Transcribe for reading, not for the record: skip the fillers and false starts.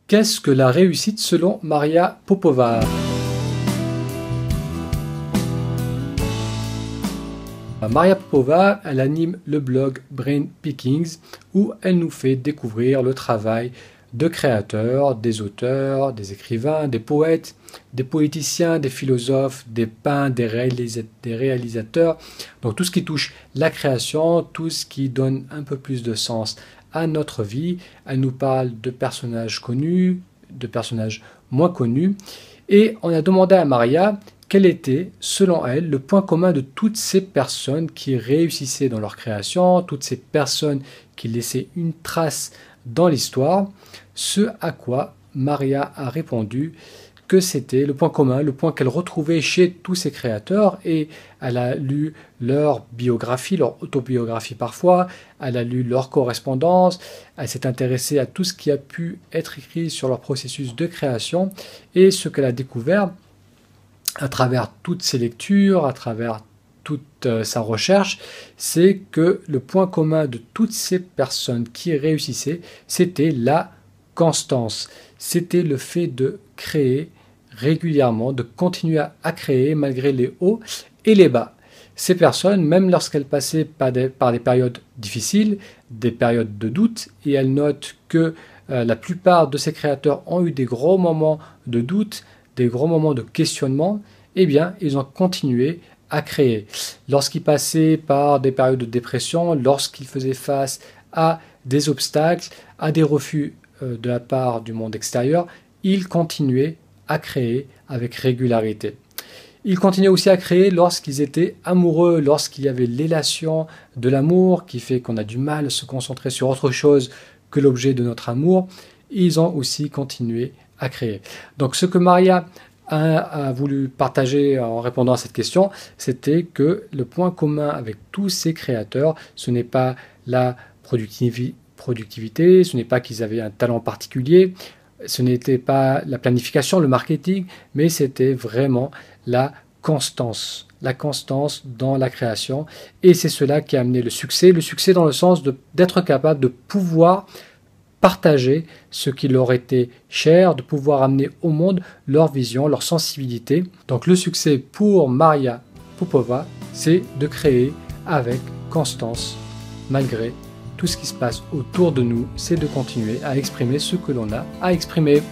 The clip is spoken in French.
Qu'est-ce que la réussite selon Maria Popova? Maria Popova, elle anime le blog Brain Pickings où elle nous fait découvrir le travail de créateurs, des auteurs, des écrivains, des poètes, des poéticiens, des philosophes, des peintres, des réalisateurs. Donc tout ce qui touche la création, tout ce qui donne un peu plus de sens à notre vie. Elle nous parle de personnages connus, de personnages moins connus. Et on a demandé à Maria quel était, selon elle, le point commun de toutes ces personnes qui réussissaient dans leur création, toutes ces personnes qui laissaient une trace dans l'histoire, ce à quoi Maria a répondu que c'était le point commun, le point qu'elle retrouvait chez tous ces créateurs, et elle a lu leur biographie, leur autobiographie parfois, elle a lu leur correspondance, elle s'est intéressée à tout ce qui a pu être écrit sur leur processus de création, et ce qu'elle a découvert à travers toutes ses lectures, à travers toute sa recherche, c'est que le point commun de toutes ces personnes qui réussissaient, c'était la constance. C'était le fait de créer régulièrement, de continuer à créer malgré les hauts et les bas. Ces personnes, même lorsqu'elles passaient par des périodes difficiles, des périodes de doute, et elles notent que la plupart de ces créateurs ont eu des gros moments de doute, des gros moments de questionnement, eh bien, ils ont continué à créer. Lorsqu'ils passaient par des périodes de dépression, lorsqu'ils faisaient face à des obstacles, à des refus de la part du monde extérieur, ils continuaient à créer avec régularité. Ils continuaient aussi à créer lorsqu'ils étaient amoureux, lorsqu'il y avait l'élation de l'amour qui fait qu'on a du mal à se concentrer sur autre chose que l'objet de notre amour. Ils ont aussi continué à créer. Donc ce que Maria a voulu partager en répondant à cette question, c'était que le point commun avec tous ces créateurs, ce n'est pas la productivité, ce n'est pas qu'ils avaient un talent particulier, ce n'était pas la planification, le marketing, mais c'était vraiment la constance dans la création. Et c'est cela qui a amené le succès dans le sens d'être capable de pouvoir partager ce qui leur était cher, de pouvoir amener au monde leur vision, leur sensibilité. Donc le succès pour Maria Popova, c'est de créer avec constance, malgré tout ce qui se passe autour de nous, c'est de continuer à exprimer ce que l'on a à exprimer.